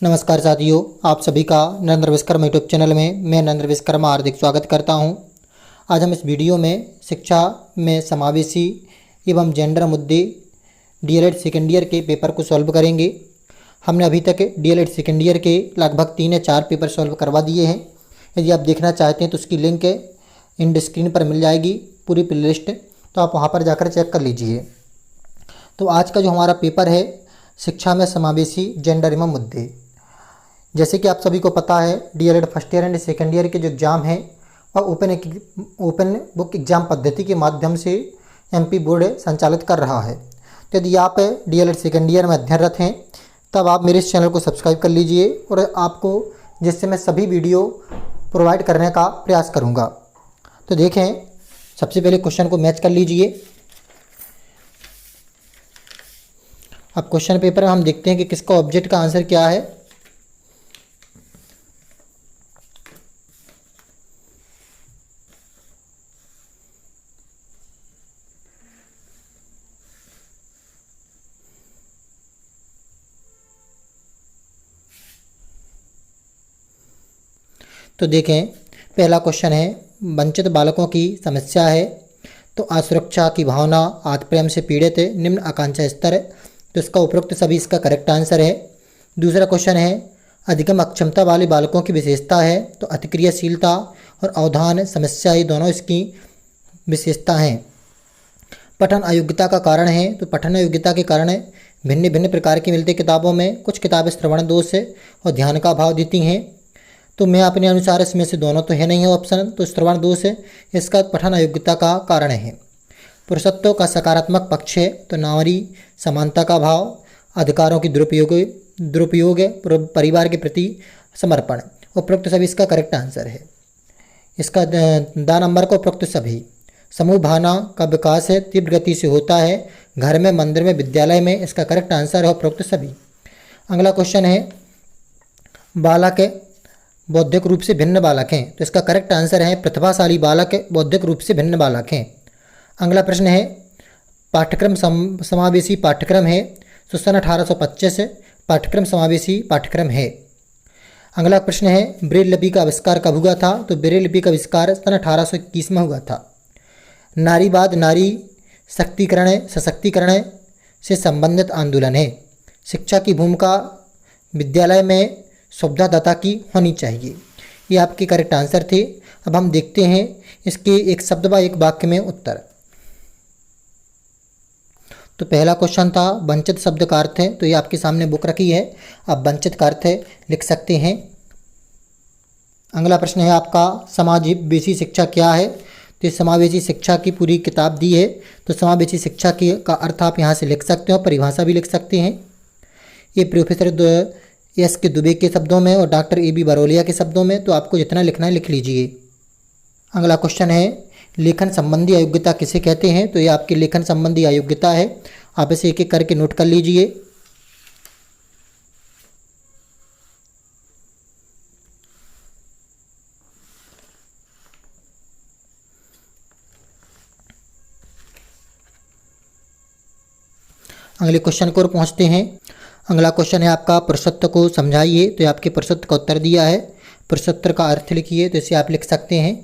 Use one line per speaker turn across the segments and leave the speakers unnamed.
नमस्कार साथियों, आप सभी का नरेंद्र विश्वकर्मा यूट्यूब चैनल में मैं नरेंद्र विश्वकर्मा हार्दिक स्वागत करता हूं। आज हम इस वीडियो में शिक्षा में समावेशी एवं जेंडर मुद्दे डीएलएड सेकेंड ईयर के पेपर को सॉल्व करेंगे। हमने अभी तक डीएलएड सेकेंड ईयर के लगभग 3 या 4 पेपर सॉल्व करवा दिए हैं। यदि आप देखना चाहते हैं तो उसकी लिंक इन स्क्रीन पर मिल जाएगी, पूरी प्लेलिस्ट, तो आप वहाँ पर जाकर चेक कर लीजिए। तो आज का जो हमारा पेपर है शिक्षा में समावेशी जेंडर एवं मुद्दे, जैसे कि आप सभी को पता है DElEd first year and second year के जो एग्ज़ाम हैं वह ओपन बुक एग्ज़ाम पद्धति के माध्यम से एमपी बोर्ड संचालित कर रहा है। तो यदि आप डीएलएड सेकेंड ईयर में अध्ययनरत हैं तब आप मेरे इस चैनल को सब्सक्राइब कर लीजिए, और आपको जिससे मैं सभी वीडियो प्रोवाइड करने का प्रयास करूँगा। तो देखें, सबसे पहले क्वेश्चन को मैच कर लीजिए। अब क्वेश्चन पेपर में हम देखते हैं कि किसका ऑब्जेक्ट का आंसर क्या है। तो देखें, पहला क्वेश्चन है वंचित बालकों की समस्या है। तो असुरक्षा की भावना, आत्मप्रेम से पीड़ित, निम्न आकांक्षा स्तर, तो इसका उपरोक्त सभी इसका करेक्ट आंसर है। दूसरा क्वेश्चन है अधिगम अक्षमता वाले बालकों की विशेषता है। तो अतिक्रियाशीलता और अवधान समस्या, ये दोनों इसकी विशेषता हैं। पठन अयोग्यता का कारण है। तो पठन अयोग्यता के कारण भिन्न भिन्न प्रकार की मिलती किताबों में कुछ किताबें श्रवण दोष और ध्यान का अभाव देती हैं। तो मैं अपने अनुसार इसमें से दोनों तो है नहीं है ऑप्शन, तो श्रवण दोष है इसका पठन अयोग्यता का कारण है। पुरुषत्व का सकारात्मक पक्ष है। तो नारी समानता का भाव, अधिकारों की दुरुपयोग, परिवार के प्रति समर्पण, उपरोक्त सभी इसका करेक्ट आंसर है। इसका दा नंबर का उपरोक्त सभी। समूह भावना का विकास है, तीव्र गति से होता है, घर में, मंदिर में, विद्यालय में, इसका करेक्ट आंसर है उपरोक्त सभी। अगला क्वेश्चन है बालक बौद्धिक रूप से भिन्न बालक हैं। तो इसका करेक्ट आंसर है प्रतिभाशाली बालक बौद्धिक रूप से भिन्न बालक हैं। अगला प्रश्न है पाठ्यक्रम समावेशी पाठ्यक्रम है। तो सन 1825 पाठ्यक्रम समावेशी पाठ्यक्रम है। अगला प्रश्न है ब्रेल लिपि का आविष्कार कब हुआ था। तो ब्रेल लिपि का आविष्कार सन 1821 में हुआ था। नारीवाद नारी शक्तिकरण सशक्तिकरण से संबंधित आंदोलन है। शिक्षा की भूमिका विद्यालय में सुविधादाता की होनी चाहिए। ये आपके करेक्ट आंसर थे। अब हम देखते हैं इसके एक शब्द व एक वाक्य में उत्तर। तो पहला क्वेश्चन था वंचित शब्द का अर्थ है। तो ये आपके सामने बुक रखी है, आप वंचित का अर्थ लिख सकते हैं। अगला प्रश्न है आपका समावेशी शिक्षा क्या है। तो समावेशी शिक्षा की पूरी किताब दी है। तो समावेशी शिक्षा की का अर्थ आप यहाँ से लिख सकते हो, परिभाषा भी लिख सकते हैं। ये प्रोफेसर एस के दुबे के शब्दों में और डॉक्टर ए बी बरोलिया के शब्दों में। तो आपको जितना लिखना है लिख लीजिए। अगला क्वेश्चन है लेखन संबंधी अयोग्यता किसे कहते हैं। तो ये आपकी लेखन संबंधी अयोग्यता है, आप इसे एक एक करके नोट कर लीजिए। अगले क्वेश्चन की ओर पहुँचते हैं। अगला क्वेश्चन है आपका पुरुषत्व को समझाइए। तो ये आपके पुरुषत्व का उत्तर दिया है, पुरुषत्व का अर्थ लिखिए। तो इसे आप लिख सकते हैं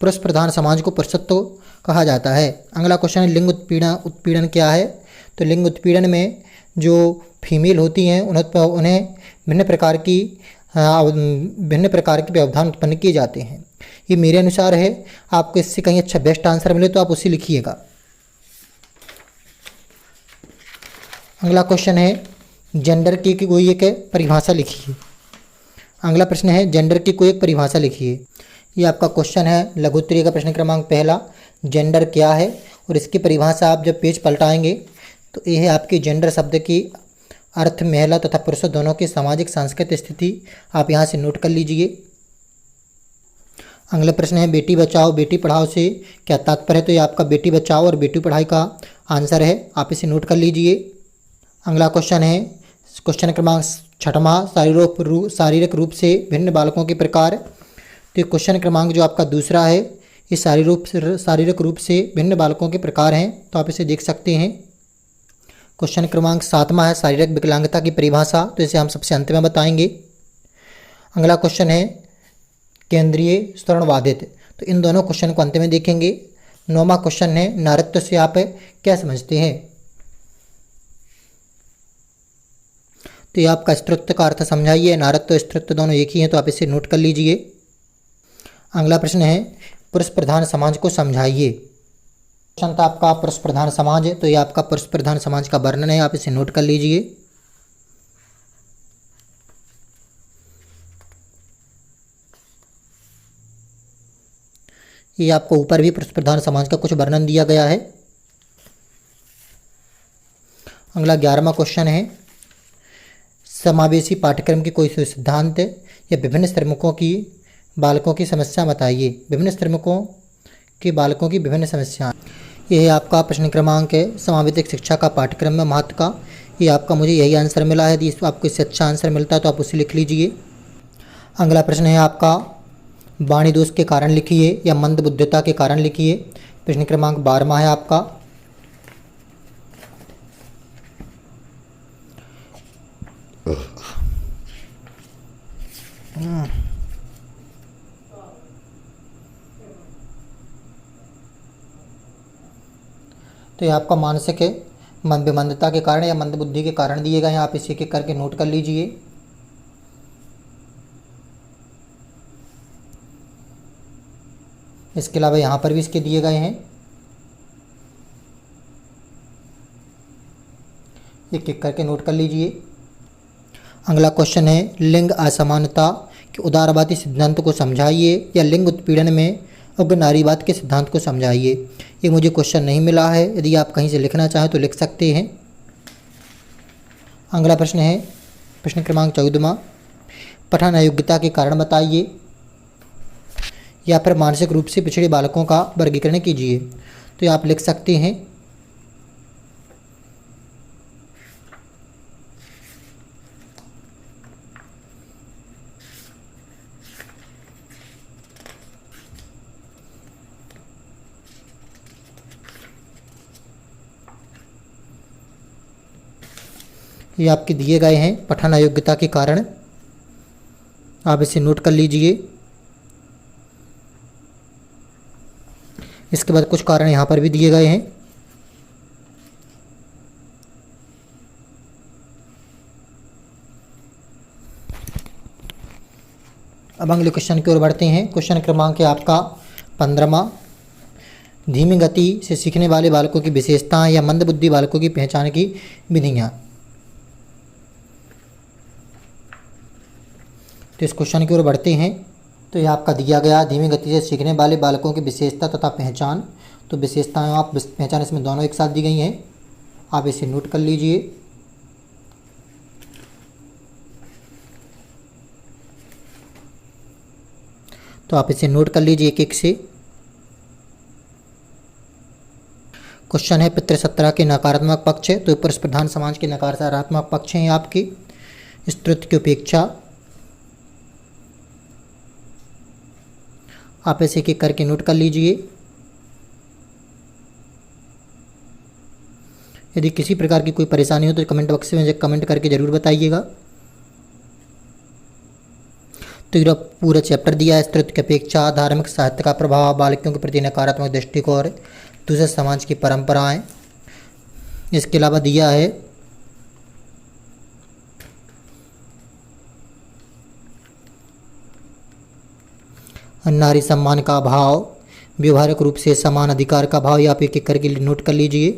पुरुष प्रधान समाज को पुरुषत्व कहा जाता है। अगला क्वेश्चन है लिंग उत्पीड़न क्या है। तो लिंग उत्पीड़न में जो फीमेल होती हैं उन्हें भिन्न प्रकार के व्यवधान उत्पन्न किए जाते हैं। ये मेरे अनुसार है, आपको इससे कहीं अच्छा बेस्ट आंसर मिले तो आप उसे लिखिएगा। अगला क्वेश्चन है जेंडर की कोई एक परिभाषा लिखिए। अगला प्रश्न है जेंडर की कोई एक परिभाषा लिखिए। ये आपका क्वेश्चन है लघु उत्तरीय का प्रश्न क्रमांक पहला, जेंडर क्या है और इसकी परिभाषा आप जब पेज पलटाएंगे तो यह है आपके जेंडर शब्द की अर्थ महिला तथा पुरुष दोनों की सामाजिक सांस्कृतिक स्थिति, आप यहाँ से नोट कर लीजिए। अगला प्रश्न है बेटी बचाओ बेटी पढ़ाओ से क्या तात्पर्य है। तो ये आपका बेटी बचाओ और बेटी पढ़ाई का आंसर है, आप इसे नोट कर लीजिए। अगला क्वेश्चन है क्वेश्चन क्रमांक 6वां शारीरिक रूप से भिन्न बालकों के प्रकार। तो क्वेश्चन क्रमांक जो आपका दूसरा है ये शारीरिक रूप से भिन्न बालकों के प्रकार हैं, तो आप इसे देख सकते हैं। क्वेश्चन क्रमांक 7वां है शारीरिक विकलांगता की परिभाषा, तो इसे हम सबसे अंत में बताएंगे। अगला क्वेश्चन है केंद्रीय श्रवणबाधित, तो इन दोनों क्वेश्चन को अंत में देखेंगे। 9वां क्वेश्चन है नारत्व से आप क्या समझते हैं, तो ये आपका स्त्रोत्र का अर्थ समझाइए। नारत्व स्त्रोत्र दोनों एक ही हैं, तो आप इसे नोट कर लीजिए। अगला प्रश्न है पुरुष प्रधान समाज को समझाइए। क्वेश्चन था आपका पुरुष प्रधान समाज है, तो ये आपका पुरुष प्रधान समाज का वर्णन है, आप इसे नोट कर लीजिए। ये आपको ऊपर भी पुरुष प्रधान समाज का कुछ वर्णन दिया गया है। अगला 11वां क्वेश्चन है समावेशी पाठ्यक्रम की कोई सिद्धांत या विभिन्न श्रमिकों की बालकों की समस्या बताइए। विभिन्न श्रमिकों के बालकों की विभिन्न समस्याएं, यह आपका प्रश्न क्रमांक है समावेशिक शिक्षा का पाठ्यक्रम में महत्व का। ये आपका मुझे यही आंसर मिला है, यदि आपको इससे अच्छा आंसर मिलता है तो आप उसे लिख लीजिए। अगला प्रश्न है आपका वाणी दोष के कारण लिखिए या मंद बुद्धिता के कारण लिखिए। प्रश्न क्रमांक 12वां है आपका। तो ये आपका मानसिक मंदता के कारण या मंद बुद्धि के कारण दिए गए हैं, आप इसे एक करके नोट कर लीजिए। इसके अलावा यहाँ पर भी इसके दिए गए हैं, एक एक करके नोट कर लीजिए। अगला क्वेश्चन है लिंग असमानता के उदारवादी सिद्धांत को समझाइए या लिंग उत्पीड़न में उग्र नारीवाद के सिद्धांत को समझाइए। ये मुझे क्वेश्चन नहीं मिला है, यदि आप कहीं से लिखना चाहें तो लिख सकते हैं। अगला प्रश्न है प्रश्न क्रमांक 14वां पठन अयोग्यता के कारण बताइए या फिर मानसिक रूप से पिछड़े बालकों का वर्गीकरण कीजिए। तो ये आप लिख सकते हैं। ये आपके दिए गए हैं पठन अयोग्यता के कारण, आप इसे नोट कर लीजिए। इसके बाद कुछ कारण यहाँ पर भी दिए गए हैं। अब अगले क्वेश्चन की ओर बढ़ते हैं। क्वेश्चन क्रमांक है आपका 15वां धीमी गति से सीखने वाले बालकों की विशेषताएं या मंदबुद्धि बालकों की पहचान की विधियाँ। तो इस क्वेश्चन की ओर बढ़ते हैं। तो यह आपका दिया गया धीमी गति से सीखने वाले बालकों की विशेषता तथा पहचान। तो विशेषताएं आप पहचान इसमें दोनों एक साथ दी गई हैं, आप इसे नोट कर लीजिए। तो आप इसे नोट कर लीजिए एक एक से। क्वेश्चन है पितृसत्ता के नकारात्मक पक्ष। तो पुरुष प्रधान समाज के नकारात्मक पक्ष हैं आपके स्त्रीत्व की उपेक्षा। आप ऐसे एक करके नोट कर लीजिए। यदि किसी प्रकार की कोई परेशानी हो तो कमेंट बॉक्स में कमेंट करके ज़रूर बताइएगा। तो ये पूरा चैप्टर दिया है स्त्रीत्व की अपेक्षा, धार्मिक साहित्य का प्रभाव, बालकों के प्रति नकारात्मक दृष्टिकोण, दूसरे समाज की परंपराएं। इसके अलावा दिया है नारी सम्मान का अभाव, व्यवहारिक रूप से समान अधिकार का भाव। ये आप एक एक करके नोट कर लीजिए।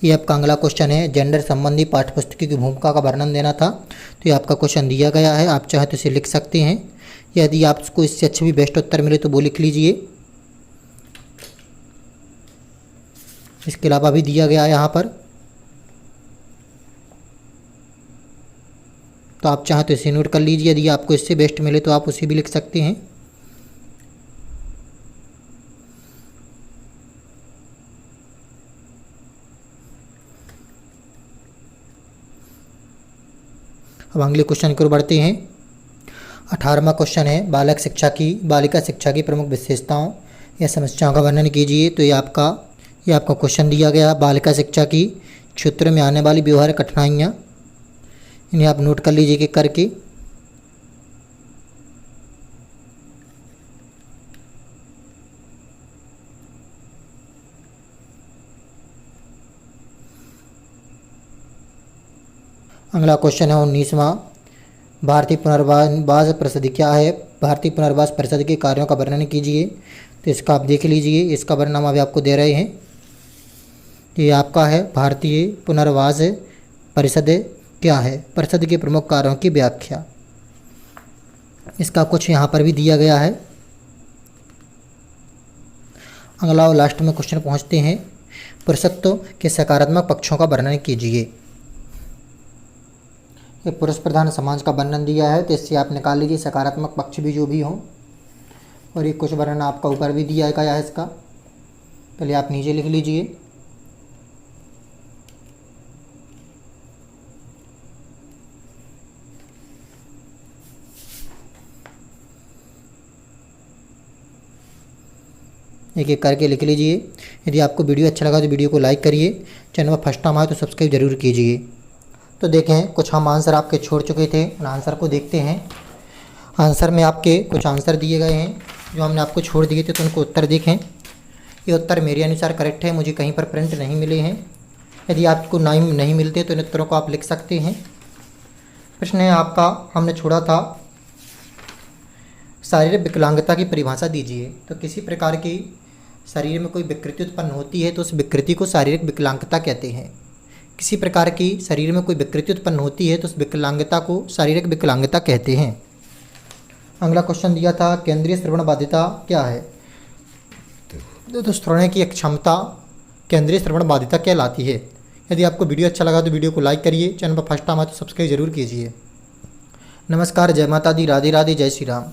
ये आपका अगला क्वेश्चन है जेंडर संबंधी पाठ्यपुस्तक की भूमिका का वर्णन देना था। तो ये आपका क्वेश्चन दिया गया है, आप चाहे तो इसे लिख सकते हैं। यदि आपको इससे अच्छा भी बेस्ट उत्तर मिले तो वो लिख लीजिए। इसके अलावा भी दिया गया है यहाँ पर, तो आप चाहें तो इसे नोट कर लीजिए। यदि आपको इससे बेस्ट मिले तो आप उसे भी लिख सकते हैं। अब अगले क्वेश्चन की ओर बढ़ते हैं। 18वां क्वेश्चन है बालिका शिक्षा की प्रमुख विशेषताओं या समस्याओं का वर्णन कीजिए। तो ये आपका ये आपको क्वेश्चन दिया गया बालिका शिक्षा की क्षेत्र में आने वाली व्यवहारिक कठिनाइयाँ, इन्हें आप नोट कर लीजिए कि करके। अगला क्वेश्चन है 19वां, भारतीय पुनर्वास परिषद क्या है? भारतीय पुनर्वास परिषद के कार्यों का वर्णन कीजिए। तो इसका आप देख लीजिए, इसका वर्णन हम अभी आपको दे रहे हैं। ये आपका है भारतीय पुनर्वास परिषद क्या है? परिषद के प्रमुख कार्यों की व्याख्या। इसका कुछ यहाँ पर भी दिया गया है। अगला और लास्ट में क्वेश्चन पहुँचते हैं, पुरुषत्व के सकारात्मक पक्षों का वर्णन कीजिए। ये पुरुष प्रधान समाज का वर्णन दिया है, तो इससे आप निकाल लीजिए सकारात्मक पक्ष भी जो भी हों। और ये कुछ वर्णन आपका ऊपर भी दिया गया है इसका, पहले आप नीचे लिख लीजिए। एक एक करके लिख लीजिए। यदि आपको वीडियो अच्छा लगा तो वीडियो को लाइक करिए, चैनल पर फर्स्ट टाइम आए तो सब्सक्राइब जरूर कीजिए। तो देखें, कुछ हम आंसर आपके छोड़ चुके थे, उन आंसर को देखते हैं। आंसर में आपके कुछ आंसर दिए गए हैं जो हमने आपको छोड़ दिए थे, तो उनको उत्तर देखें। ये उत्तर मेरे अनुसार करेक्ट है, मुझे कहीं पर प्रिंट नहीं मिले हैं। यदि आपको नहीं मिलते तो इन उत्तरों को आप लिख सकते हैं। प्रश्न है आपका, हमने छोड़ा था शारीरिक विकलांगता की परिभाषा दीजिए। तो किसी प्रकार की शरीर में कोई विकृति उत्पन्न होती है तो उस विकृति को शारीरिक विकलांगता कहते हैं। किसी प्रकार की शरीर में कोई विकृति उत्पन्न होती है तो उस विकलांगता को शारीरिक विकलांगता कहते हैं। अगला क्वेश्चन दिया था, केंद्रीय श्रवण बाध्यता क्या है? तो श्रवण की क्षमता केंद्रीय श्रवण बाध्यता कहलाती है। यदि आपको वीडियो अच्छा लगा तो वीडियो को लाइक करिए, चैनल पर फर्स्ट टाइम आए तो सब्सक्राइब जरूर कीजिए। नमस्कार, जय माता दी, राधे राधे, जय श्री राम।